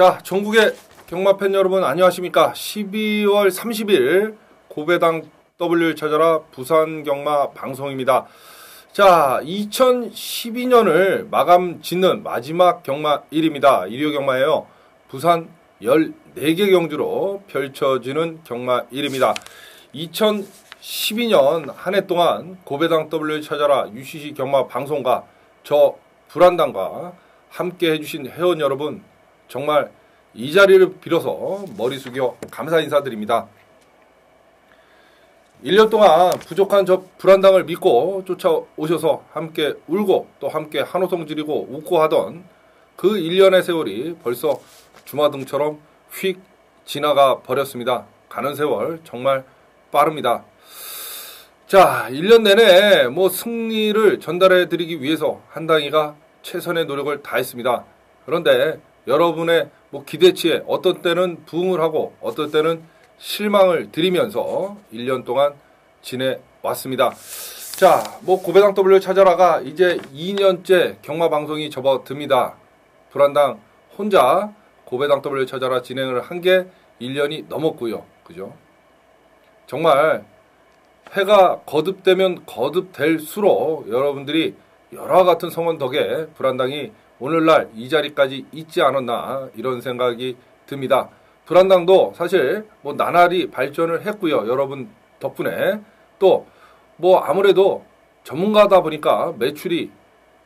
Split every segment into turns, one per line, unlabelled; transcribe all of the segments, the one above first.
자, 전국의 경마팬 여러분 안녕하십니까? 12월 30일 고배당 W를 찾아라 부산 경마 방송입니다. 자, 2012년을 마감 짓는 마지막 경마일입니다. 일요 경마예요. 부산 14개 경주로 펼쳐지는 경마일입니다. 2012년 한 해 동안 고배당 W를 찾아라 UCC 경마 방송과 저 불안당과 함께 해주신 회원 여러분 정말 이 자리를 빌어서 머리 숙여 감사 인사드립니다. 1년 동안 부족한 저 불안당을 믿고 쫓아오셔서 함께 울고 또 함께 한호성 지르고 웃고 하던 그 1년의 세월이 벌써 주마등처럼 휙 지나가 버렸습니다. 가는 세월 정말 빠릅니다. 자, 1년 내내 승리를 전달해 드리기 위해서 한당이가 최선의 노력을 다했습니다. 그런데 여러분의 기대치에 어떤 때는 부응을 하고 어떤 때는 실망을 드리면서 1년 동안 지내왔습니다. 자, 고배당 W 찾아라가 이제 2년째 경마 방송이 접어듭니다. 불안당 혼자 고배당 W 찾아라 진행을 한 게 1년이 넘었고요. 그죠? 정말 해가 거듭되면 거듭될수록 여러분들이 열화 같은 성원 덕에 불안당이 오늘날 이 자리까지 있지 않았나 이런 생각이 듭니다. 불안당도 사실 나날이 발전을 했고요. 여러분 덕분에 또 아무래도 전문가다 보니까 매출이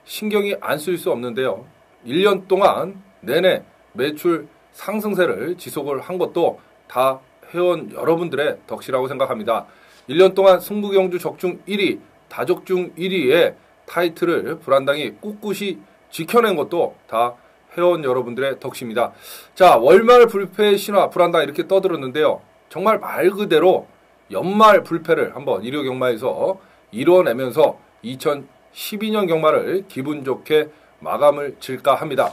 신경이 안 쓰일 수 없는데요. 1년 동안 내내 매출 상승세를 지속을 한 것도 다 회원 여러분들의 덕이라고 생각합니다. 1년 동안 승부경주 적중 1위, 다적중 1위의 타이틀을 불안당이 꿋꿋이 지켜낸 것도 다 회원 여러분들의 덕입니다. 자, 월말 불패 신화 불안당 이렇게 떠들었는데요. 정말 말 그대로 연말 불패를 한번 일요 경마에서 이뤄내면서 2012년 경마를 기분 좋게 마감을 질까 합니다.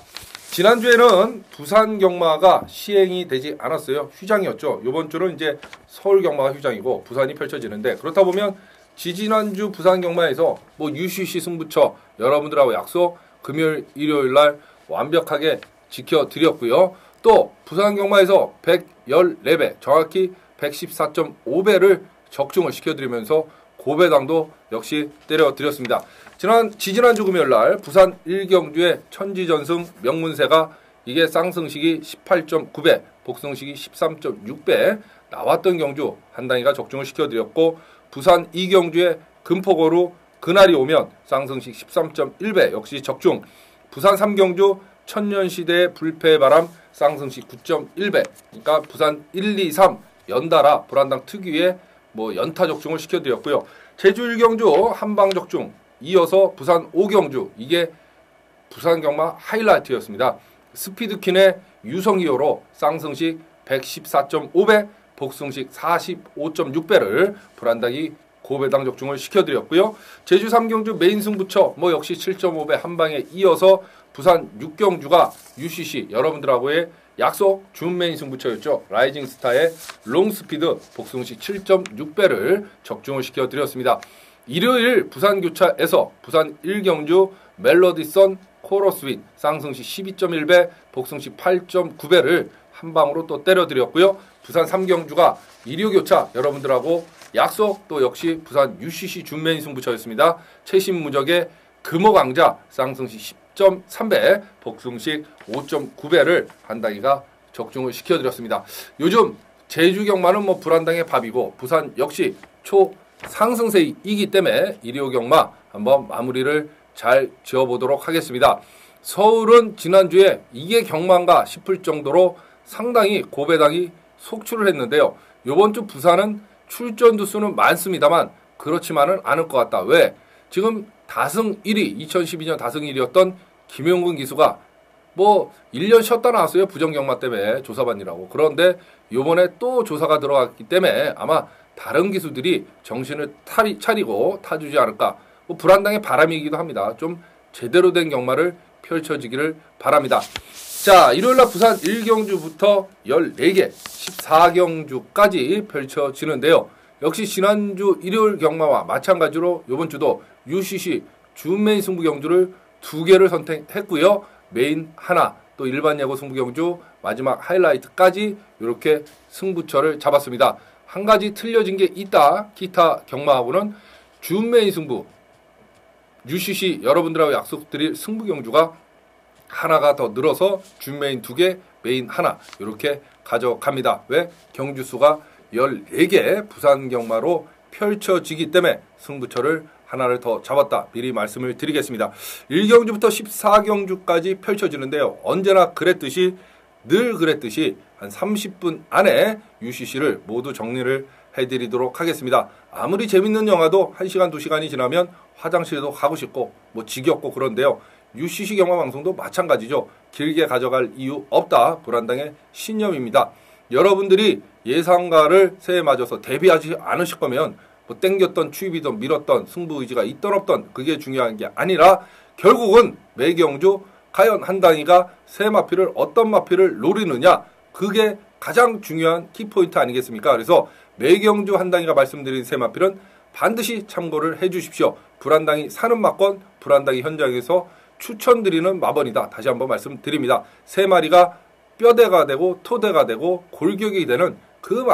지난주에는 부산 경마가 시행이 되지 않았어요. 휴장이었죠. 이번 주는 이제 서울 경마가 휴장이고 부산이 펼쳐지는데 그렇다 보면 지지난주 부산 경마에서 UCC 승부처 여러분들하고 약속 금요일 일요일 날 완벽하게 지켜드렸고요. 또 부산 경마에서 114배 정확히 114.5배를 적중을 시켜드리면서 고배당도 역시 때려드렸습니다. 지지난주 금요일날 부산 1경주의 천지전승 명문세가 이게 쌍승식이 18.9배, 복승식이 13.6배 나왔던 경주 한당이가 적중을 시켜드렸고 부산 2경주의 금포고루 그날이 오면 쌍승식 13.1배 역시 적중, 부산 3경주 천년시대의 불패의 바람 쌍승식 9.1배 그러니까 부산 1, 2, 3 연달아 불안당 특유의 연타 적중을 시켜드렸고요. 제주 1경주 한방 적중 이어서 부산 5경주 이게 부산 경마 하이라이트였습니다. 스피드킨의 유성이어로 쌍승식 114.5배 복승식 45.6배를 불안당이 고배당 적중을 시켜드렸고요. 제주 3경주 메인 승부처 역시 7.5배 한방에 이어서 부산 6경주가 UCC 여러분들하고의 약속 준 메인 승부처였죠. 라이징 스타의 롱스피드 복승식 7.6배를 적중을 시켜드렸습니다. 일요일 부산 교차에서 부산 1경주 멜로디선 코러스윗 쌍승식 12.1배 복승식 8.9배를 한방으로 또 때려드렸고요. 부산 3경주가 일요교차 여러분들하고 약속 또 역시 부산 UCC 준메인 승부처였습니다. 최신무적의 금호강자 쌍승식 10.3배 복승식 5.9배를 한당이가 적중을 시켜드렸습니다. 요즘 제주 경마는 불안당의 밥이고 부산 역시 초상승세이기 때문에 일요 경마 한번 마무리를 잘 지어보도록 하겠습니다. 서울은 지난주에 이게 경마인가 싶을 정도로 상당히 고배당이 속출을 했는데요. 이번 주 부산은 출전 두수는 많습니다만 그렇지만은 않을 것 같다. 왜? 지금 다승 1위 2012년 다승 1위였던 김용근 기수가 1년 쉬었다 나왔어요. 부정경마 때문에 조사받느라고. 그런데 이번에 또 조사가 들어갔기 때문에 아마 다른 기수들이 정신을 차리고 타주지 않을까. 불안당의 바람이기도 합니다. 좀 제대로 된 경마를 펼쳐지기를 바랍니다. 자, 일요일날 부산 1경주부터 14개, 14경주까지 펼쳐지는데요. 역시 지난주 일요일 경마와 마찬가지로 이번 주도 UCC 준메인 승부 경주를 2개를 선택했고요. 메인 하나, 또 일반 예고 승부 경주 마지막 하이라이트까지 이렇게 승부처를 잡았습니다. 한 가지 틀려진 게 있다. 기타 경마하고는 준 메인 승부 UCC 여러분들하고 약속드릴 승부 경주가 하나가 더 늘어서 준 메인 2개, 메인 하나 이렇게 가져갑니다. 왜? 경주 수가 14개 부산 경마로 펼쳐지기 때문에 승부처를 하나를 더 잡았다. 미리 말씀을 드리겠습니다. 1경주부터 14경주까지 펼쳐지는데요. 언제나 그랬듯이 늘 그랬듯이 한 30분 안에 UCC를 모두 정리를 해드리도록 하겠습니다. 아무리 재밌는 영화도 1시간, 2시간이 지나면 화장실에도 가고 싶고 뭐 지겹고 그런데요. UCC 경마 방송도 마찬가지죠. 길게 가져갈 이유 없다. 불안당의 신념입니다. 여러분들이 예상가를 새해 맞아서 대비하지 않으실 거면 뭐 땡겼던 추입이든 밀었던 승부 의지가 있던 없던 그게 중요한 게 아니라 결국은 매경주 과연 한 단위가 새 마필을 어떤 마필을 노리느냐 그게 가장 중요한 키포인트 아니겠습니까? 그래서 매경주 한 단위가 말씀드린 새 마필은 반드시 참고를 해주십시오. 불안당이 사는 마건 불안당이 현장에서 추천드리는 마번이다. 다시 한번 말씀드립니다. 세 마리가 뼈대가 되고 토대가 되고 골격이 되는 그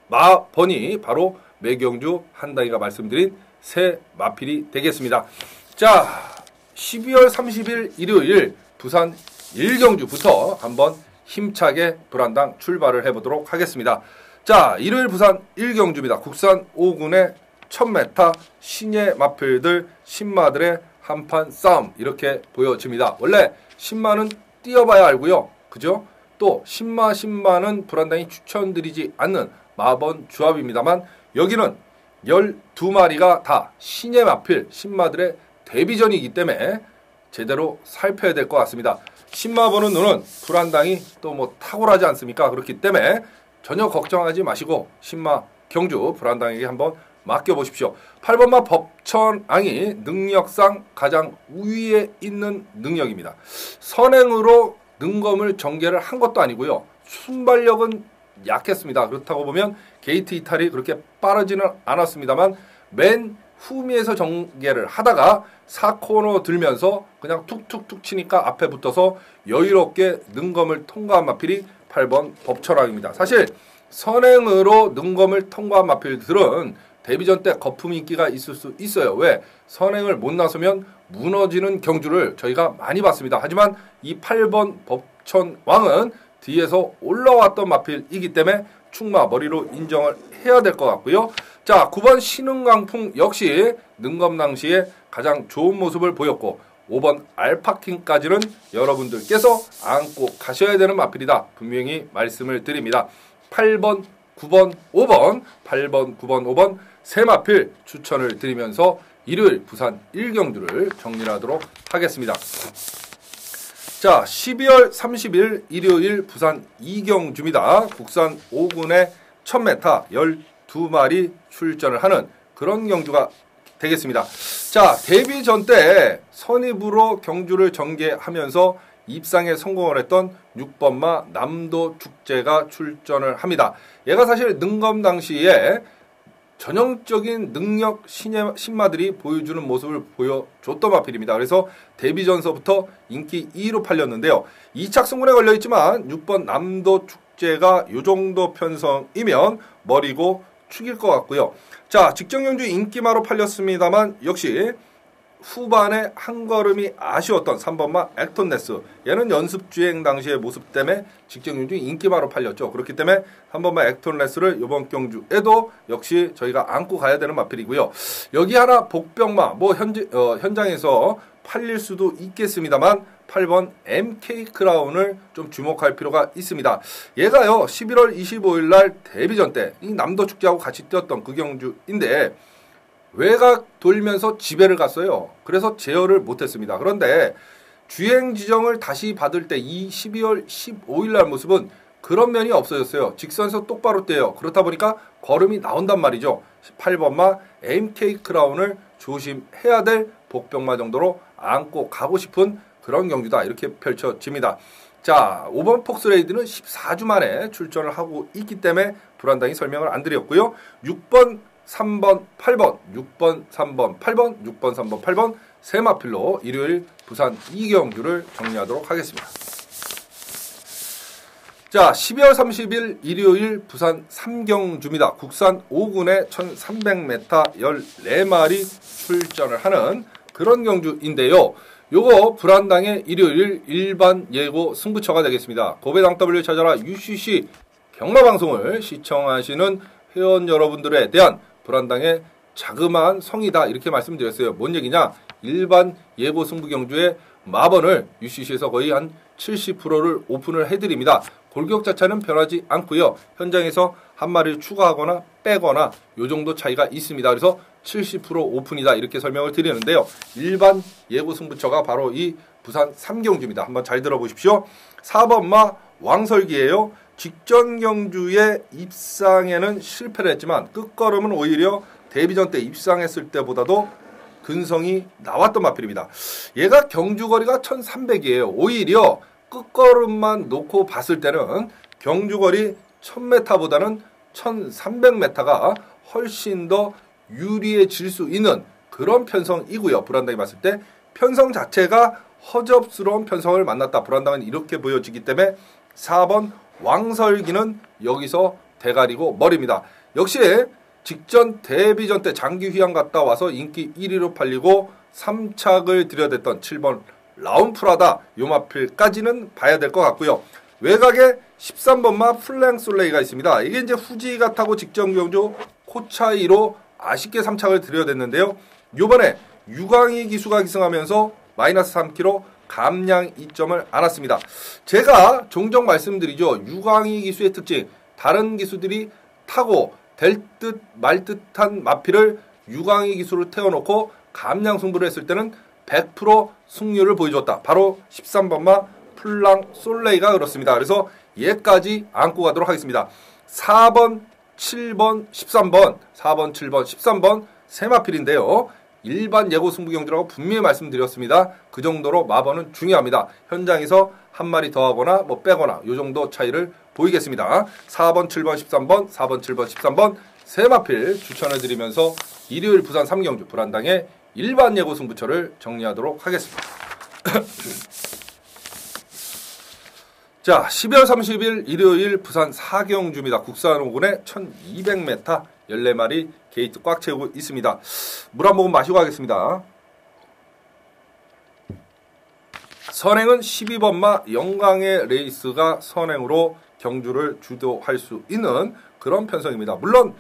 마번이 바로 매경주 한 단위가 말씀드린 새 마필이 되겠습니다. 자, 12월 30일 일요일 부산 1경주부터 한번 힘차게 불안당 출발을 해보도록 하겠습니다. 자, 일요일 부산 1경주입니다. 국산 5군의 1000m 신예 마필들 신마들의 한판 싸움 이렇게 보여집니다. 원래 신마는 뛰어봐야 알고요. 그죠? 또 신마는 불안당이 추천드리지 않는 마번 조합입니다만 여기는 12마리가 다 신예 마필 신마들의 데뷔전이기 때문에 제대로 살펴야 될 것 같습니다. 신마 보는 눈은 불안당이 또 뭐 탁월하지 않습니까? 그렇기 때문에 전혀 걱정하지 마시고 신마 경주 불안당에게 한번 맡겨보십시오. 8번마 법천왕이 능력상 가장 우위에 있는 능력입니다. 선행으로 능검을 전개를 한 것도 아니고요. 순발력은 약했습니다. 그렇다고 보면 게이트 이탈이 그렇게 빠르지는 않았습니다만 맨 후미에서 전개를 하다가 4코너 들면서 그냥 툭툭툭 치니까 앞에 붙어서 여유롭게 능검을 통과한 마필이 8번 법천왕입니다. 사실 선행으로 능검을 통과한 마필들은 데뷔전 때 거품 인기가 있을 수 있어요. 왜? 선행을 못 나서면 무너지는 경주를 저희가 많이 봤습니다. 하지만 이 8번 법천왕은 뒤에서 올라왔던 마필이기 때문에 충마 머리로 인정을 해야 될 것 같고요. 자, 9번 신흥강풍 역시 능검 당시에 가장 좋은 모습을 보였고 5번 알파킹까지는 여러분들께서 안고 가셔야 되는 마필이다. 분명히 말씀을 드립니다. 8번, 9번, 5번, 8번, 9번, 5번 세 마필 추천을 드리면서 일요일 부산 1경주를 정리하도록 하겠습니다. 자, 12월 30일 일요일 부산 2경주입니다. 국산 5군의 1000m 12마리 출전을 하는 그런 경주가 되겠습니다. 자, 데뷔전 때 선입으로 경주를 전개하면서 입상에 성공을 했던 6번마 남도축제가 출전을 합니다. 얘가 사실 능검 당시에 전형적인 능력 신마들이 보여주는 모습을 보여줬던 마필입니다. 그래서 데뷔전서부터 인기 2위로 팔렸는데요. 2착 승군에 걸려있지만 6번 남도축제가 이 정도 편성이면 머리고 축일 것 같고요. 자, 직전경주 인기마로 팔렸습니다만 역시 후반에 한 걸음이 아쉬웠던 3번마 액톤네스. 얘는 연습주행 당시의 모습 때문에 직전 경주 인기마로 팔렸죠. 그렇기 때문에 3번마 액톤네스를 이번 경주에도 역시 저희가 안고 가야 되는 마필이고요. 여기 하나 복병마 뭐 현장에서 팔릴 수도 있겠습니다만 8번 MK 크라운을 좀 주목할 필요가 있습니다. 얘가요 11월 25일 날 데뷔전 때 이 남도축제하고 같이 뛰었던 그 경주인데 외곽 돌면서 지배를 갔어요. 그래서 제어를 못했습니다. 그런데 주행 지정을 다시 받을 때 이 12월 15일 날 모습은 그런 면이 없어졌어요. 직선에서 똑바로 떼요. 그렇다 보니까 걸음이 나온단 말이죠. 18번마 MK 크라운을 조심해야 될 복병마 정도로 안고 가고 싶은 그런 경주다. 이렇게 펼쳐집니다. 자, 5번 폭스레이드는 14주 만에 출전을 하고 있기 때문에 불안당히 설명을 안 드렸고요. 6번 3번, 8번, 6번, 3번, 8번, 6번, 3번, 8번 세 마필로 일요일 부산 2경주를 정리하도록 하겠습니다. 자, 12월 30일 일요일 부산 삼경주입니다. 국산 5군의 1300m 14마리 출전을 하는 그런 경주인데요. 요거 불안당의 일요일 일반 예고 승부처가 되겠습니다. 고배당 W를 찾아라 UCC 경마방송을 시청하시는 회원 여러분들에 대한 불안당의 자그마한 성의다 이렇게 말씀드렸어요. 뭔 얘기냐? 일반 예고 승부 경주의 마번을 UCC에서 거의 한 70%를 오픈을 해드립니다. 골격 자체는 변하지 않고요. 현장에서 한 마리를 추가하거나 빼거나 요 정도 차이가 있습니다. 그래서 70% 오픈이다 이렇게 설명을 드리는데요. 일반 예고 승부처가 바로 이 부산 삼경주입니다. 한번 잘 들어보십시오. 4번마 왕설기예요. 직전 경주의 입상에는 실패를 했지만 끝걸음은 오히려 데뷔전 때 입상했을 때보다도 근성이 나왔던 마필입니다. 얘가 경주거리가 1300이에요. 오히려 끝걸음만 놓고 봤을 때는 경주거리 1000m보다는 1300m가 훨씬 더 유리해질 수 있는 그런 편성이고요. 불안당이 봤을 때 편성 자체가 허접스러운 편성을 만났다. 불안당은 이렇게 보여지기 때문에 4번 왕설기는 여기서 대가리고 머리입니다. 역시 직전 데뷔전 때 장기 휴양 갔다 와서 인기 1위로 팔리고 3착을 들여댔던 7번 라운프라다 요 마필까지는 봐야 될 것 같고요. 외곽에 13번마 플랭솔레이가 있습니다. 이게 이제 후지가 타고 직전 경주 코차이로 아쉽게 3착을 들여댔는데요. 요번에 유광희 기수가 기승하면서 마이너스 3kg 감량 2점을 안았습니다. 제가 종종 말씀드리죠. 유광희 기수의 특징, 다른 기수들이 타고 될 듯 말 듯한 마필을 유광희 기수를 태워놓고 감량 승부를 했을 때는 100% 승률을 보여줬다. 바로 13번마 플랑 솔레이가 그렇습니다. 그래서 얘까지 안고 가도록 하겠습니다. 4번, 7번, 13번, 4번, 7번, 13번 세 마필인데요. 일반 예고 승부 경주라고 분명히 말씀드렸습니다. 그 정도로 마번은 중요합니다. 현장에서 한 마리 더 하거나 뭐 빼거나 요 정도 차이를 보이겠습니다. 4번, 7번, 13번, 4번, 7번, 13번 세 마필 추천을 드리면서 일요일 부산 삼경주 불안당의 일반 예고 승부처를 정리하도록 하겠습니다. 자, 12월 30일 일요일 부산 사경주입니다. 국산 5군의 1200m 14마리 게이트 꽉 채우고 있습니다. 물 한 모금 마시고 가겠습니다. 선행은 12번마 영광의 레이스가 선행으로 경주를 주도할 수 있는 그런 편성입니다. 물론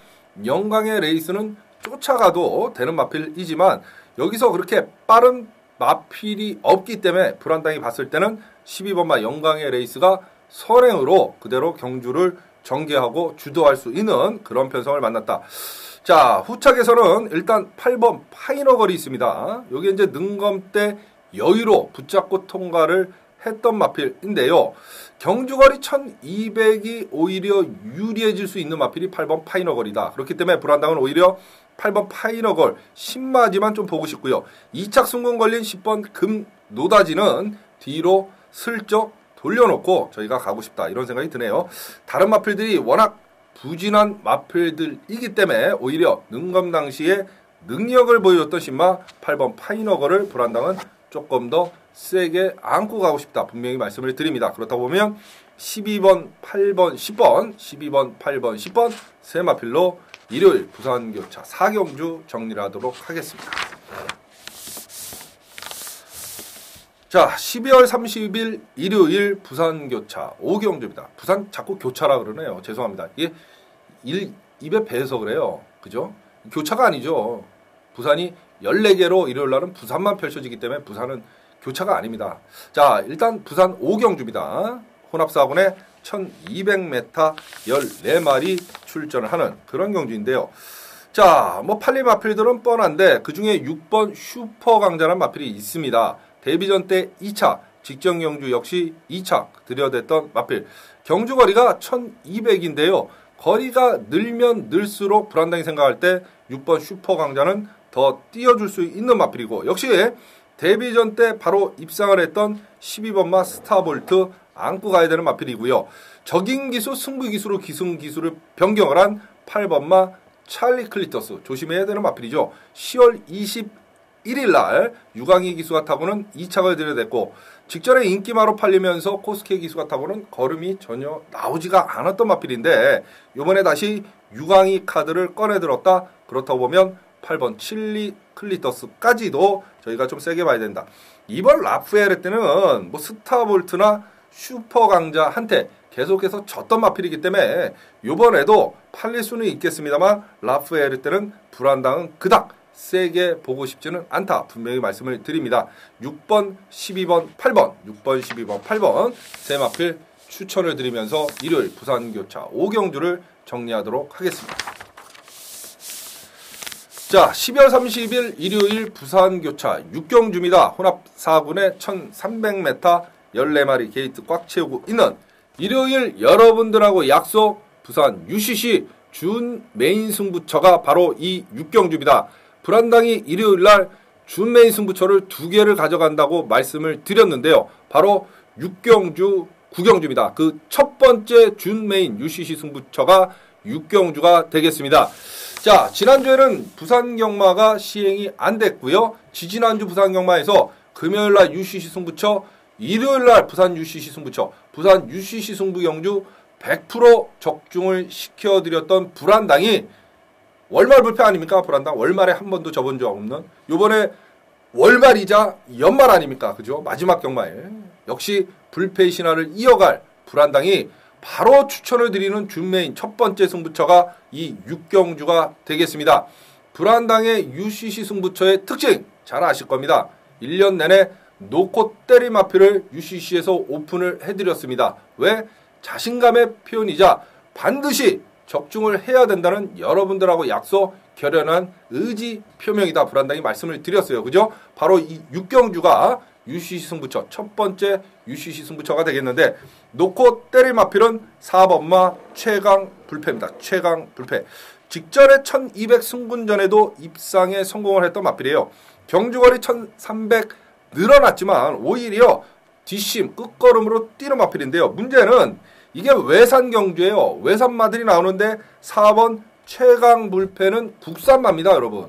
영광의 레이스는 쫓아가도 되는 마필이지만 여기서 그렇게 빠른 마필이 없기 때문에 불안당이 봤을 때는 12번마 영광의 레이스가 선행으로 그대로 경주를 전개하고 주도할 수 있는 그런 편성을 만났다. 자, 후착에서는 일단 8번 파이너걸이 있습니다. 여기 이제 능검 때 여유로 붙잡고 통과를 했던 마필인데요. 경주거리 1200이 오히려 유리해질 수 있는 마필이 8번 파이너걸이다. 그렇기 때문에 불안당은 오히려 8번 파이너걸 10마지만 좀 보고 싶고요. 2착 승군 걸린 10번 금 노다지는 뒤로 슬쩍 돌려놓고 저희가 가고 싶다 이런 생각이 드네요. 다른 마필들이 워낙 부진한 마필들이기 때문에 오히려 능검 당시에 능력을 보여줬던 신마 8번 파이너걸을 불안당은 조금 더 세게 안고 가고 싶다 분명히 말씀을 드립니다. 그렇다 보면 12번, 8번, 10번, 12번, 8번, 10번 세 마필로 일요일 부산교차 4경주 정리를 하도록 하겠습니다. 자, 12월 30일 일요일 부산교차 5경주입니다. 부산 자꾸 교차라 그러네요. 죄송합니다. 이게 입에 배서 그래요. 그죠? 교차가 아니죠. 부산이 14개로 일요일 날은 부산만 펼쳐지기 때문에 부산은 교차가 아닙니다. 자, 일단 부산 5경주입니다. 혼합사군에 1200m 14마리 출전을 하는 그런 경주인데요. 자, 뭐 팔리 마필들은 뻔한데 그 중에 6번 슈퍼 강자라는 마필이 있습니다. 데뷔전 때 2차, 직전 경주 역시 2차 들여댔던 마필. 경주거리가 1200인데요. 거리가 늘면 늘수록 불안당이 생각할 때 6번 슈퍼 강자는 더 띄워줄 수 있는 마필이고 역시 데뷔전 때 바로 입상을 했던 12번마 스타볼트 안고 가야 되는 마필이고요. 적인 기수, 승부 기수로 기승 기수를 변경을 한 8번마 찰리 클리터스 조심해야 되는 마필이죠. 10월 21일 날 유광희 기수가 타고는 2착을 들여댔고 직전에 인기마로 팔리면서 코스케 기수가 타고는 걸음이 전혀 나오지가 않았던 마필인데 이번에 다시 유광희 카드를 꺼내들었다. 그렇다고 보면 8번 칠리 클리터스까지도 저희가 좀 세게 봐야 된다. 이번 라프에르 때는 뭐 스타볼트나 슈퍼 강자한테 계속해서 졌던 마필이기 때문에 이번에도 팔릴 수는 있겠습니다만 라프에르 때는 불안당은 그닥 세게 보고 싶지는 않다. 분명히 말씀을 드립니다. 6번, 12번, 8번, 6번, 12번, 8번 세 마필 추천을 드리면서 일요일 부산교차 5경주를 정리하도록 하겠습니다. 자, 12월 30일 일요일 부산교차 6경주입니다. 혼합 4군에 1300m 14마리 게이트 꽉 채우고 있는 일요일 여러분들하고 약속 부산 UCC 준 메인 승부처가 바로 이 6경주입니다. 불안당이 일요일날 준 메인 승부처를 2개를 가져간다고 말씀을 드렸는데요. 바로 6경주, 9경주입니다. 그 첫 번째 준 메인 UCC 승부처가 6경주가 되겠습니다. 자, 지난주에는 부산 경마가 시행이 안 됐고요. 지지난주 부산 경마에서 금요일날 UCC 승부처, 일요일날 부산 UCC 승부처, 부산 UCC 승부경주 100% 적중을 시켜드렸던 불안당이 월말 불패 아닙니까? 불안당 월말에 한 번도 져본 적 없는 요번에 월말이자 연말 아닙니까? 그죠? 마지막 경마에 역시 불패의 신화를 이어갈 불안당이 바로 추천을 드리는 준메인 첫 번째 승부처가 이 6경주가 되겠습니다. 불안당의 UCC 승부처의 특징 잘 아실 겁니다. 1년 내내 놓고 때릴 마필을 UCC에서 오픈을 해드렸습니다. 왜? 자신감의 표현이자 반드시 적중을 해야 된다는 여러분들하고 약속 결연한 의지 표명이다. 불안당이 말씀을 드렸어요. 그죠? 바로 이 6경주가 UCC 승부처 첫 번째 UCC 승부처가 되겠는데 놓고 때릴 마필은 4번마 최강 불패입니다. 최강 불패. 직전에 1200 승군전에도 입상에 성공을 했던 마필이에요. 경주거리 1300 늘어났지만 오히려 뒷심 끝걸음으로 뛰는 마필인데요. 문제는 이게 외산 경주예요. 외산마들이 나오는데 4번 최강 불패는 국산마입니다, 여러분.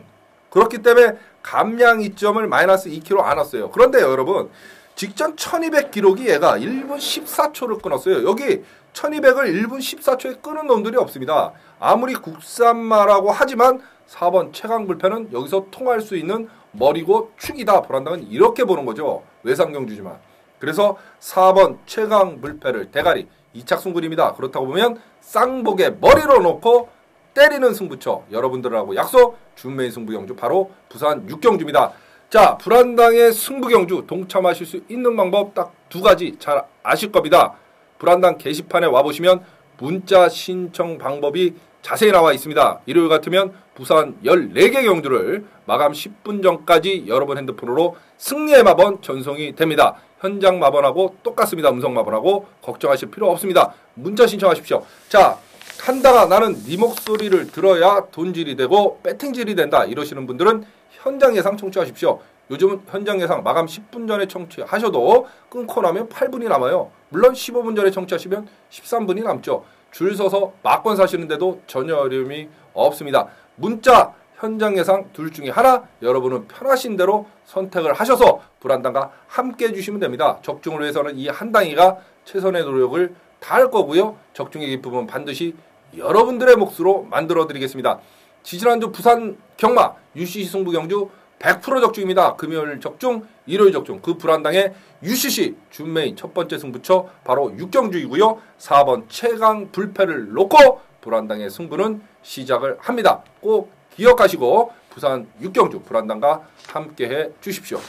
그렇기 때문에 감량 이점을 마이너스 2kg 안 왔어요. 그런데요, 여러분. 직전 1200 기록이 얘가 1분 14초를 끊었어요. 여기 1200을 1분 14초에 끄는 놈들이 없습니다. 아무리 국산마라고 하지만 4번 최강 불패는 여기서 통할 수 있는 머리고 축이다. 불안당은 이렇게 보는 거죠. 외산 경주지만. 그래서 4번 최강 불패를 대가리 이착승군입니다. 그렇다고 보면 쌍복에 머리로 놓고 때리는 승부처 여러분들하고 약속 준메인 승부경주 바로 부산 6경주입니다. 자, 불안당의 승부경주 동참하실 수 있는 방법 딱 2가지 잘 아실 겁니다. 불안당 게시판에 와보시면 문자 신청 방법이 자세히 나와 있습니다. 일요일 같으면 부산 14개 경주를 마감 10분 전까지 여러분 핸드폰으로 승리의 마번 전송이 됩니다. 현장 마번하고 똑같습니다. 음성 마번하고 걱정하실 필요 없습니다. 문자 신청하십시오. 자, 한다가 나는 네 목소리를 들어야 돈질이 되고 배팅질이 된다 이러시는 분들은 현장 예상 청취하십시오. 요즘은 현장 예상 마감 10분 전에 청취하셔도 끊고 나면 8분이 남아요. 물론 15분 전에 청취하시면 13분이 남죠. 줄 서서 막권 사시는데도 전혀 어려움이 없습니다. 문자, 현장 예상 둘 중에 하나 여러분은 편하신 대로 선택을 하셔서 불안당과 함께 해주시면 됩니다. 적중을 위해서는 이 한 당이가 최선의 노력을 다할 거고요. 적중의 기쁨은 반드시 여러분들의 몫으로 만들어드리겠습니다. 지지난주 부산 경마 UCC 승부경주 100% 적중입니다. 금요일 적중, 일요일 적중. 그 불안당의 UCC 준메인 첫 번째 승부처 바로 6경주이고요. 4번 최강 불패를 놓고 불안당의 승부는 시작을 합니다. 꼭 기억하시고 부산 6경주 불안당과 함께해 주십시오.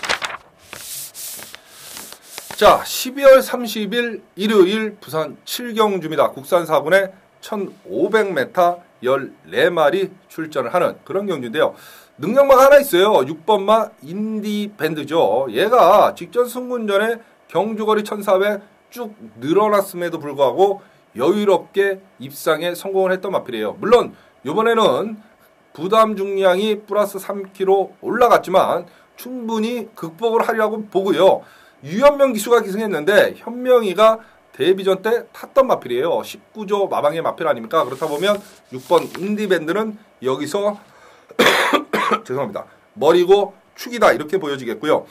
자, 12월 30일 일요일 부산 7경주입니다. 국산 4군에 1500m 14마리 출전을 하는 그런 경주인데요. 능력마가 하나 있어요. 6번마 인디밴드죠. 얘가 직전 승군전에 경주거리 1400 쭉 늘어났음에도 불구하고 여유롭게 입상에 성공을 했던 마필이에요. 물론 이번에는 부담 중량이 플러스 3kg 올라갔지만 충분히 극복을 하려고 보고요. 유현명 기수가 기승했는데 현명이가 데뷔전 때 탔던 마필이에요. 19조 마방의 마필 아닙니까? 그렇다 보면 6번 인디밴드는 여기서 죄송합니다. 머리고 축이다 이렇게 보여지겠고요.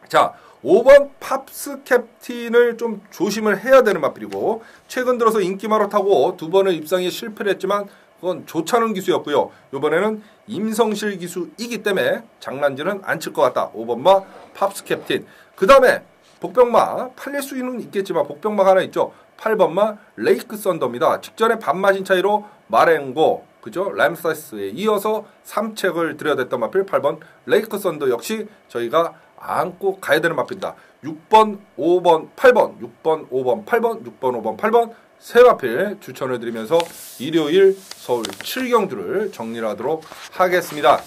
자, 5번 팝스 캡틴을 좀 조심을 해야 되는 마필이고 최근 들어서 인기마로 타고 2번의 입상에 실패를 했지만 그건 조찬훈 기수였고요. 이번에는 임성실 기수이기 때문에 장난질은 안 칠 것 같다. 5번마 팝스 캡틴. 그 다음에 복병마 팔릴 수는 있겠지만 복병마가 하나 있죠. 8번마 레이크 썬더입니다. 직전에 반마신 차이로 마랭고 그죠? 람사스에 이어서 3책을 드려야 됐던 마필 8번 레이크 썬더 역시 저희가 안고 가야 되는 마필이다. 6번, 5번, 8번, 6번, 5번, 8번, 6번, 5번, 8번 세 마필 추천을 드리면서 일요일 서울 7경주를 정리하도록 하겠습니다.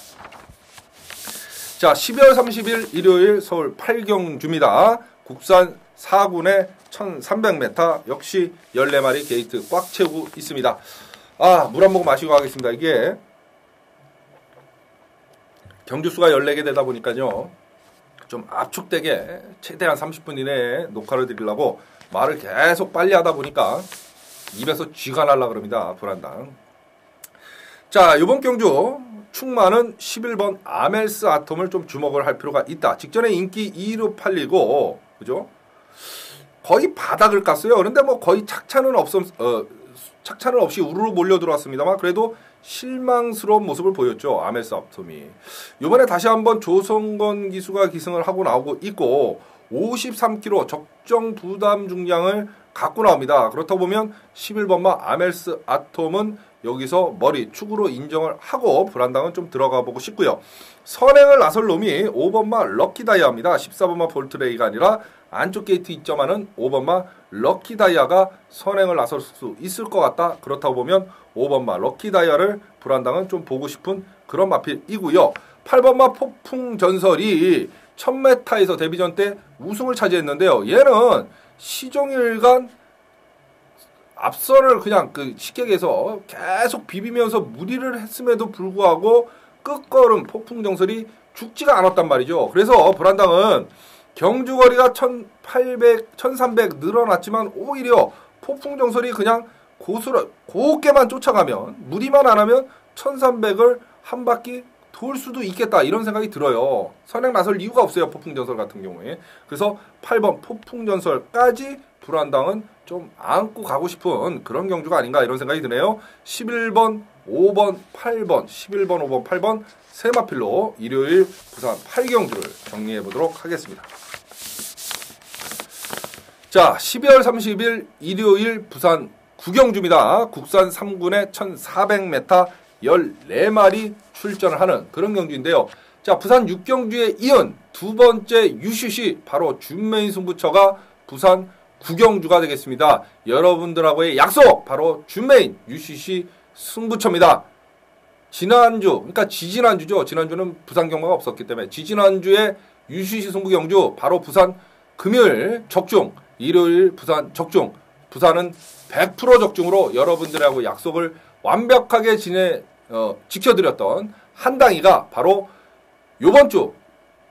자, 12월 30일 일요일 서울 8경주입니다. 국산 4군의 1300m 역시 14마리 게이트 꽉 채우고 있습니다. 물 한 모금 마시고 가겠습니다. 이게 경주수가 14개 되다 보니까요. 좀 압축되게 최대한 30분 이내에 녹화를 드리려고 말을 계속 빨리 하다 보니까 입에서 쥐가 날라 그럽니다. 불안당. 자, 이번 경주 충마는 11번 아멜스 아톰을 좀 주목을 할 필요가 있다. 직전에 인기 2위로 팔리고 그죠? 거의 바닥을 깠어요. 그런데 뭐 거의 착찬은 없이 우르르 몰려 들어왔습니다만 그래도 실망스러운 모습을 보였죠. 아멜스 아톰이. 이번에 다시 한번 조성건 기수가 기승을 하고 나오고 있고 53kg 적정 부담 중량을 갖고 나옵니다. 그렇다 보면 11번마 아멜스 아톰은 여기서 머리 축으로 인정을 하고 불안당은 좀 들어가 보고 싶고요. 선행을 나설 놈이 5번마 럭키다이아입니다. 14번마 볼트레이가 아니라 안쪽 게이트 입점하는 5번마 럭키다이아가 선행을 나설 수 있을 것 같다. 그렇다고 보면 5번마 럭키다이아를 불안당은 좀 보고 싶은 그런 마필이고요. 8번마 폭풍전설이 1000m에서 데뷔전 때 우승을 차지했는데요. 얘는 시종일관 앞선을 그냥 그 식객에서 계속 비비면서 무리를 했음에도 불구하고 끝걸음 폭풍전설이 죽지가 않았단 말이죠. 그래서 불안당은 경주거리가 1800, 1300 늘어났지만 오히려 폭풍전설이 그냥 곱게만 쫓아가면 무리만 안 하면 1300을 한 바퀴 돌 수도 있겠다 이런 생각이 들어요. 선행 나설 이유가 없어요. 폭풍전설 같은 경우에. 그래서 8번 폭풍전설까지 불안당은 좀 안고 가고 싶은 그런 경주가 아닌가 이런 생각이 드네요. 11번, 5번, 8번, 11번, 5번, 8번 세 마필로 일요일 부산 8경주를 정리해 보도록 하겠습니다. 자, 12월 30일 일요일 부산 9경주입니다. 국산 3군의 1400m 14마리 출전을 하는 그런 경주인데요. 자, 부산 6경주에 이은 두 번째 UCC 바로 준메인 승부처가 부산 9경주가 되겠습니다. 여러분들하고의 약속 바로 준메인 UCC 승부처입니다. 지난주, 그러니까 지지난주죠. 지난주는 부산 경마가 없었기 때문에 지지난주에 UCC 승부경주 바로 부산 금요일 적중, 일요일 부산 적중, 부산은 100% 적중으로 여러분들하고 약속을 완벽하게 지켜드렸던 한당이가 바로 요번 주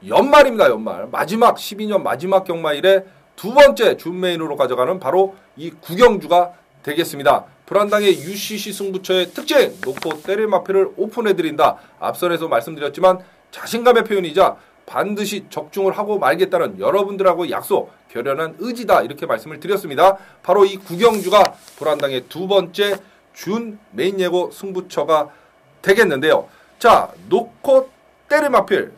연말입니다. 연말 마지막 12년 마지막 경마일에 두 번째 준메인으로 가져가는 바로 이 9경주가 되겠습니다. 불안당의 UCC 승부처의 특징 놓고 때릴 마필을 오픈해드린다. 앞선에서 말씀드렸지만 자신감의 표현이자 반드시 적중을 하고 말겠다는 여러분들하고 약속, 결연한 의지다 이렇게 말씀을 드렸습니다. 바로 이 9경주가 불안당의 두 번째 준 메인 예고 승부처가 되겠는데요. 자, 놓고 때릴 마필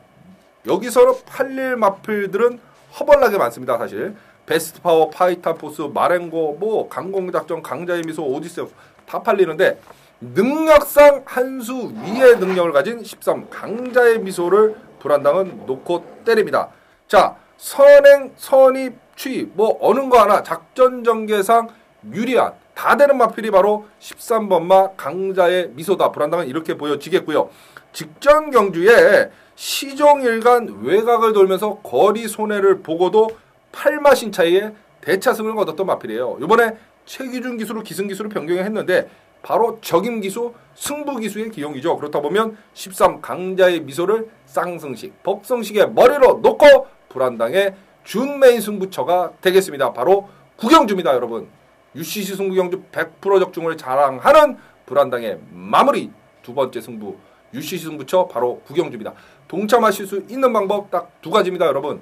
여기서 팔릴 마필들은 허벌나게 많습니다. 사실 베스트 파워, 파이탄 포스, 마랭고, 뭐 강공작전, 강자의 미소, 오디세우스 다 팔리는데 능력상 한 수 위의 능력을 가진 13 강자의 미소를 불안당은 놓고 때립니다. 자, 선행, 선입, 추입 뭐 어느 거 하나 작전 전개상 유리한 다 되는 마필이 바로 13번마 강자의 미소다. 불안당은 이렇게 보여지겠고요. 직전 경주에 시종일관 외곽을 돌면서 거리 손해를 보고도 8마신 차이에 대차승을 거뒀던 마필이에요. 이번에 최기준 기수로 기승기수로 변경했는데 바로 적임기수, 승부기수의 기용이죠. 그렇다 보면 13 강자의 미소를 쌍승식, 법성식의 머리로 놓고 불안당의 준메인 승부처가 되겠습니다. 바로 9경주입니다. 여러분. UCC 승부경주 100% 적중을 자랑하는 불안당의 마무리 두 번째 승부 UCC 승부처 바로 9경주입니다. 동참하실 수 있는 방법 딱 두 가지입니다. 여러분.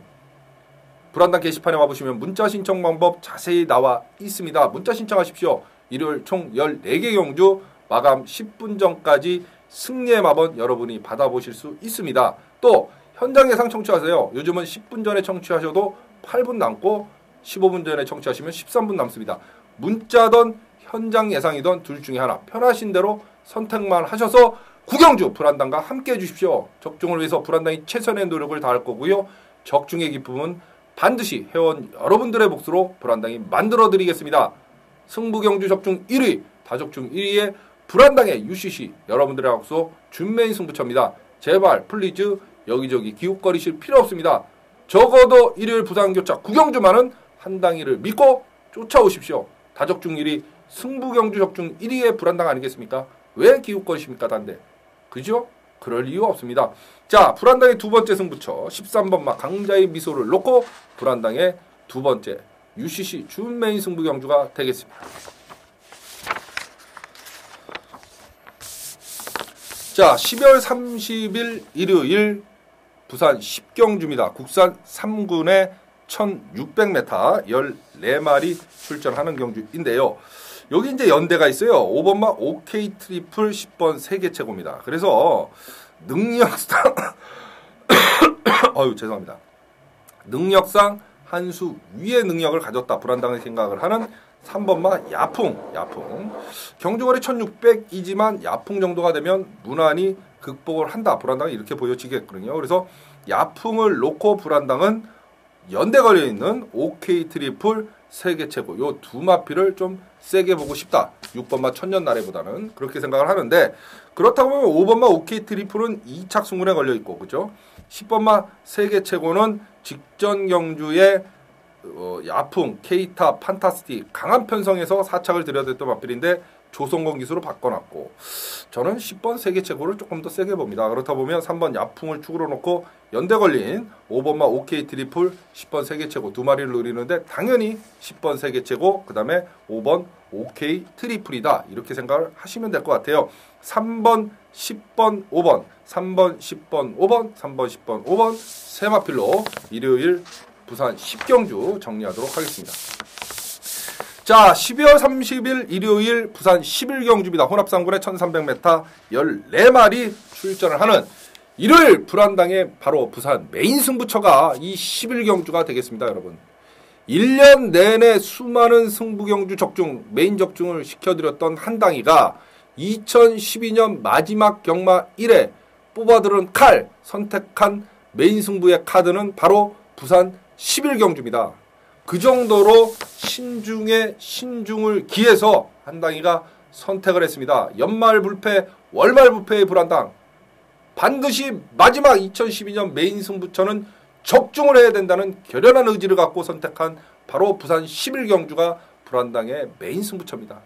불안당 게시판에 와보시면 문자 신청 방법 자세히 나와 있습니다. 문자 신청하십시오. 일요일 총 14개 경주 마감 10분 전까지 승리의 마번 여러분이 받아보실 수 있습니다. 또 현장 예상 청취하세요. 요즘은 10분 전에 청취하셔도 8분 남고 15분 전에 청취하시면 13분 남습니다. 문자든 현장 예상이든 둘 중에 하나 편하신 대로 선택만 하셔서 구경주 불안당과 함께 해주십시오. 적중을 위해서 불안당이 최선의 노력을 다할 거고요. 적중의 기쁨은 반드시 회원 여러분들의 몫으로 불안당이 만들어드리겠습니다. 승부경주 적중 1위, 다적중 1위에 불안당의 UCC 여러분들의 약속 준메인 승부처입니다. 제발 플리즈 여기저기 기웃거리실 필요 없습니다. 적어도 일요일 부산교차 구경주만은 한당이를 믿고 쫓아오십시오. 다적중 1위, 승부경주 적중 1위의 불안당 아니겠습니까? 왜 기웃거리십니까 단데? 그죠? 그럴 이유 없습니다. 자, 불안당의 두 번째 승부처 13번마 강자의 미소를 놓고 불안당의 두 번째 UCC 준메인 승부경주가 되겠습니다. 자, 12월 30일 일요일 부산 10경주입니다. 국산 3군의 1600m 14마리 출전하는 경주인데요. 여기 이제 연대가 있어요. 5번마 OK 트리플 10번 세계최고입니다. 그래서 능력상 죄송합니다. 능력상 한 수 위의 능력을 가졌다. 불안당을 생각을 하는 3번마 야풍. 경주거리 1600이지만 야풍 정도가 되면 무난히 극복을 한다. 불안당이 이렇게 보여지겠거든요. 그래서 야풍을 놓고 불안당은 연대 걸려있는 OK 트리플 세계 최고 요 두 마피를 좀 세게 보고 싶다. 6번마 천년나래보다는 그렇게 생각을 하는데 그렇다고 보면 5번마 OK 트리플은 2착 승군에 걸려있고 그죠? 10번마 세계 최고는 직전 경주에 야풍, 케이타, 판타스틱 강한 편성에서 4착을 들여댔던 마필인데 조성건 기수로 바꿔놨고 저는 10번 세계 최고를 조금 더 세게 봅니다. 그렇다 보면 3번 야풍을 축으로 놓고 연대 걸린 5번마 OK 트리플 10번 세계 최고 두 마리를 노리는데 당연히 10번 세계 최고 그 다음에 5번 OK 트리플이다. 이렇게 생각을 하시면 될 것 같아요. 3번, 10번, 5번 3번, 10번, 5번 3번, 10번, 5번 세 마필로 일요일 부산 10경주 정리하도록 하겠습니다. 자, 12월 30일 일요일 부산 11경주입니다. 혼합상군의 1300m 14마리 출전을 하는 일요일 불안당의 바로 부산 메인 승부처가 이 11경주가 되겠습니다. 여러분 1년 내내 수많은 승부경주 적중 메인 적중을 시켜드렸던 한당이가 2012년 마지막 경마 1회 뽑아들은 칼 선택한 메인 승부의 카드는 바로 부산 11경주입니다. 그 정도로 신중에 신중을 기해서 한당이가 선택을 했습니다. 연말 불패, 월말 불패의 불안당. 반드시 마지막 2012년 메인 승부처는 적중을 해야 된다는 결연한 의지를 갖고 선택한 바로 부산 11경주가 불안당의 메인 승부처입니다.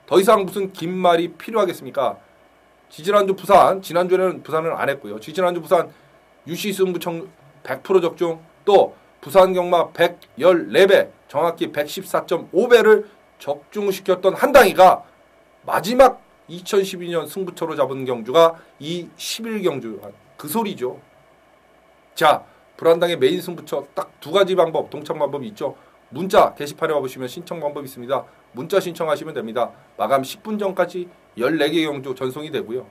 더 이상 무슨 긴 말이 필요하겠습니까? 지지난주 부산, 지난주에는 부산을 안 했고요. 지지난주 부산 UC 승부청 100% 적중, 또 부산 경마 114배, 정확히 114.5배를 적중시켰던 한당이가 마지막 2012년 승부처로 잡은 경주가 이 11경주. 그 소리죠. 자, 불안당의 메인 승부처 딱 두 가지 방법, 동참 방법이 있죠. 문자 게시판에 와보시면 신청 방법이 있습니다. 문자 신청하시면 됩니다. 마감 10분 전까지 14개 경주 전송이 되고요.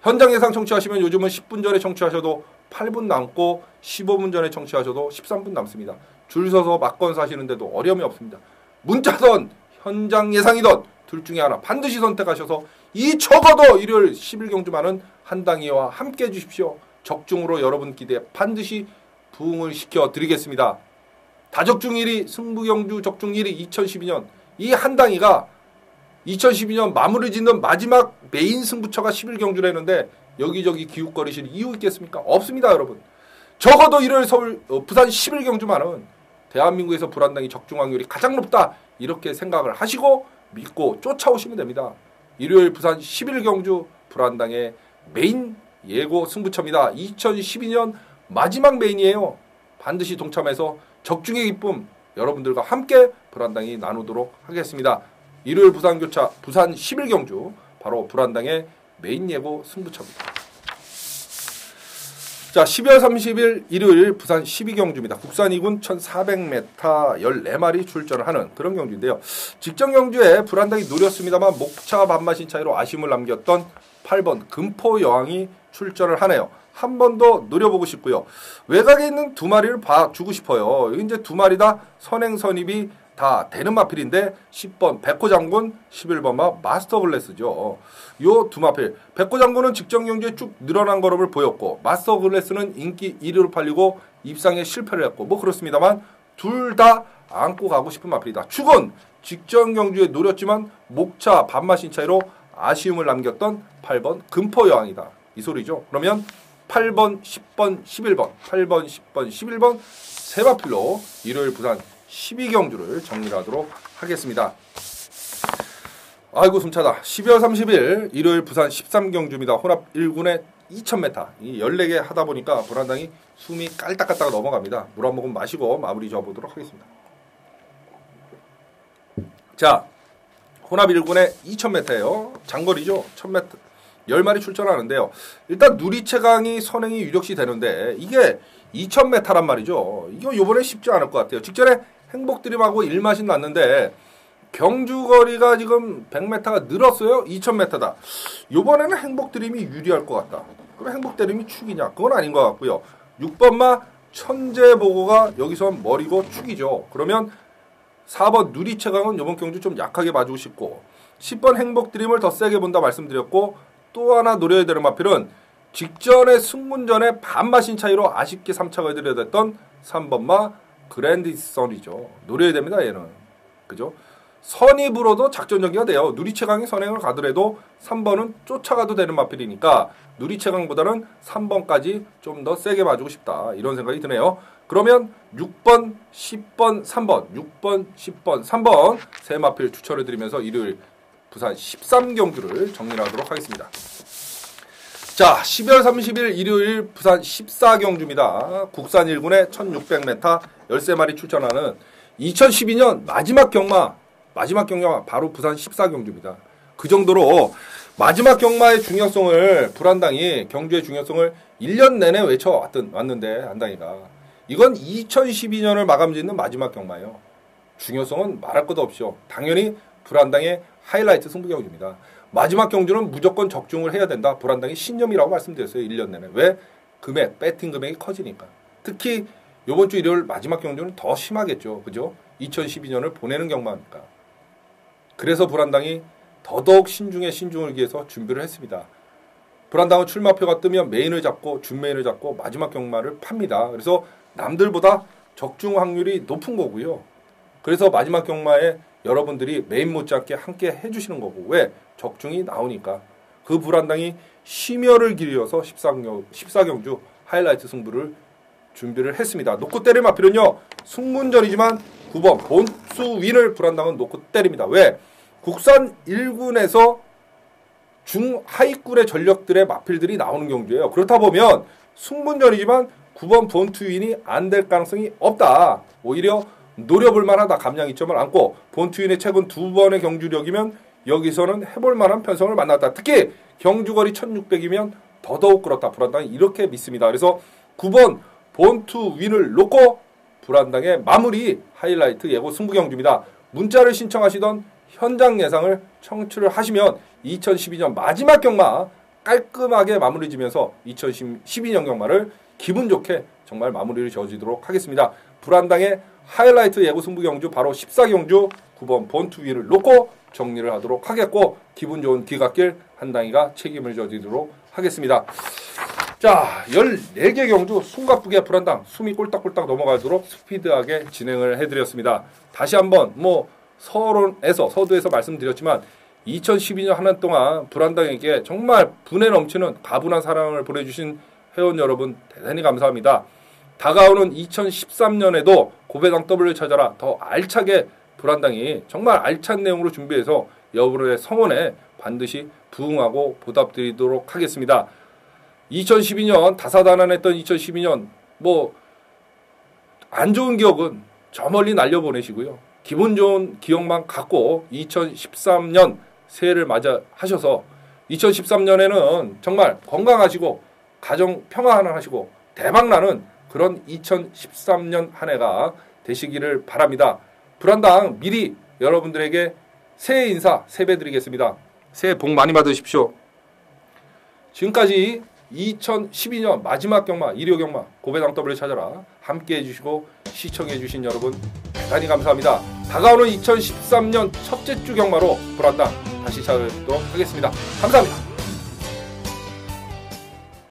현장 예상 청취하시면 요즘은 10분 전에 청취하셔도 8분 남고 15분 전에 청취하셔도 13분 남습니다. 줄 서서 막건 사시는데도 어려움이 없습니다. 문자든 현장 예상이든 둘 중에 하나 반드시 선택하셔서 이 적어도 일요일 11경주만은 한당이와 함께 해주십시오. 적중으로 여러분 기대에 반드시 부응을 시켜드리겠습니다. 다적중 1위, 승부경주 적중 1위 2012년 이 한당이가 2012년 마무리 짓는 마지막 메인 승부처가 11경주라는데 여기저기 기웃거리실 이유 있겠습니까? 없습니다, 여러분. 적어도 일요일 부산 11경주만은 대한민국에서 불안당이 적중 확률이 가장 높다. 이렇게 생각을 하시고 믿고 쫓아오시면 됩니다. 일요일 부산 11경주 불안당의 메인 예고 승부처입니다. 2012년 마지막 메인이에요. 반드시 동참해서 적중의 기쁨 여러분들과 함께 불안당이 나누도록 하겠습니다. 일요일 부산교차 부산 11경주 바로 불안당의 메인 예고 승부처입니다. 자, 12월 30일 일요일 부산 12경주입니다. 국산 2군 1400m 14마리 출전을 하는 그런 경주인데요. 직전 경주에 불안당이 노렸습니다만 목차 반마신 차이로 아쉬움을 남겼던 8번 금포여왕이 출전을 하네요. 한 번 더 노려보고 싶고요. 외곽에 있는 두 마리를 봐주고 싶어요. 여기 이제 두 마리 다 선행 선입이 다 되는 마필인데 10번 백호장군, 11번 마스터글래스죠. 요 두 마필. 백호장군은 직전 경주에 쭉 늘어난 걸음을 보였고 마스터글래스는 인기 1위로 팔리고 입상에 실패를 했고 뭐 그렇습니다만 둘 다 안고 가고 싶은 마필이다. 축은 직전 경주에 노렸지만 목차 반마신 차이로 아쉬움을 남겼던 8번 금포여왕이다. 이 소리죠. 그러면 8번, 10번, 11번, 8번, 10번, 11번 세 마필로 일요일 부산 12경주를 정리하도록 하겠습니다. 아이고 숨차다. 12월 30일 일요일 부산 13경주입니다. 혼합 1군에 2000m. 이 14개 하다 보니까 불안당이 숨이 깔딱깔딱 넘어갑니다. 물 한 모금 마시고 마무리 지어보도록 하겠습니다. 자, 혼합 1군에 2000m예요. 장거리죠. 1000m. 10마리 출전하는데요. 일단 누리채강이 선행이 유력시 되는데 이게 2000m란 말이죠. 이거 요번에 쉽지 않을 것 같아요. 직전에 행복드림하고 1마신 났는데 경주거리가 지금 100m가 늘었어요. 2000m다. 요번에는 행복드림이 유리할 것 같다. 그럼 행복드림이 축이냐? 그건 아닌 것 같고요. 6번마 천재보고가 여기서 머리고 축이죠. 그러면 4번 누리채강은 요번 경주 좀 약하게 봐주고 싶고 10번 행복드림을 더 세게 본다 말씀드렸고 또 하나 노려야 되는 마필은 직전에 승문전에 반마신 차이로 아쉽게 3차가 해드려야 됐던 3번마 그랜디선이죠. 노려야 됩니다. 얘는. 그죠? 선입으로도 작전전기가 돼요. 누리채강이 선행을 가더라도 3번은 쫓아가도 되는 마필이니까 누리채강보다는 3번까지 좀 더 세게 봐주고 싶다. 이런 생각이 드네요. 그러면 6번, 10번, 3번, 6번, 10번, 3번 세 마필 추천해드리면서 일요일 부산 13경주를 정리하도록 하겠습니다. 자, 12월 30일 일요일 부산 14경주입니다. 국산 1군에 1600m 13마리 출전하는 2012년 마지막 경마 바로 부산 14경주입니다. 그 정도로 마지막 경마의 중요성을 불안당이 경주의 중요성을 1년 내내 외쳐왔는데 안당이가 이건 2012년을 마감짓는 마지막 경마예요. 중요성은 말할 것도 없죠. 당연히 불안당의 하이라이트 승부경주입니다. 마지막 경주는 무조건 적중을 해야 된다. 불안당의 신념이라고 말씀드렸어요. 1년 내내. 왜? 금액, 배팅 금액이 커지니까. 특히 이번 주 일요일 마지막 경주는 더 심하겠죠. 그죠? 2012년을 보내는 경마니까. 그래서 불안당이 더더욱 신중에 신중을 기해서 준비를 했습니다. 불안당은 출마표가 뜨면 메인을 잡고 준메인을 잡고 마지막 경마를 팝니다. 그래서 남들보다 적중 확률이 높은 거고요. 그래서 마지막 경마에 여러분들이 메인 못지않게 함께 해주시는 거고 왜? 적중이 나오니까. 그 불안당이 심혈을 기울여서 14경주 하이라이트 승부를 준비를 했습니다. 놓고 때릴 마필은요. 승문전이지만 9번 본수윈을 불안당은 놓고 때립니다. 왜? 국산 1군에서 중하위군의 전력들의 마필들이 나오는 경주예요. 그렇다 보면 승문전이지만 9번 본투윈이 안 될 가능성이 없다. 오히려 노려볼 만하다. 감량 이점을 안고 본투윈의 최근 2번의 경주력이면 여기서는 해볼 만한 편성을 만났다. 특히 경주거리 1600이면 더더욱 그렇다. 불안당이 이렇게 믿습니다. 그래서 9번 본투윈을 놓고 불안당의 마무리 하이라이트 예고 승부경주입니다. 문자를 신청하시던 현장 예상을 청취를 하시면 2012년 마지막 경마 깔끔하게 마무리 지면서 2012년 경마를 기분 좋게 정말 마무리를 지어지도록 하겠습니다. 불안당의 하이라이트 예고 승부경주 바로 14경주 9번 본투위를 놓고 정리를 하도록 하겠고 기분 좋은 기갓길 한당이가 책임을 져지도록 하겠습니다. 자, 14개 경주 숨가쁘게 불안당 숨이 꼴딱꼴딱 넘어가도록 스피드하게 진행을 해드렸습니다. 다시 한번 서두에서 말씀드렸지만 2012년 한 해 동안 불안당에게 정말 분에 넘치는 가분한 사랑을 보내주신 회원 여러분 대단히 감사합니다. 다가오는 2013년에도 고배당 W를 찾아라 더 알차게 불안당이 정말 알찬 내용으로 준비해서 여러분의 성원에 반드시 부응하고 보답드리도록 하겠습니다. 2012년 다사다난했던 2012년 안 좋은 기억은 저 멀리 날려보내시고요. 기분 좋은 기억만 갖고 2013년 새해를 맞이하셔서 2013년에는 정말 건강하시고 가정 평화하시고 대박나는 그런 2013년 한 해가 되시기를 바랍니다. 불안당 미리 여러분들에게 새해 인사 세배드리겠습니다. 새해 복 많이 받으십시오. 지금까지 2012년 마지막 경마, 일요 경마 고배당 더블을 찾아라 함께 해주시고 시청해주신 여러분 대단히 감사합니다. 다가오는 2013년 첫째 주 경마로 불안당 다시 찾아뵙도록 하겠습니다. 감사합니다.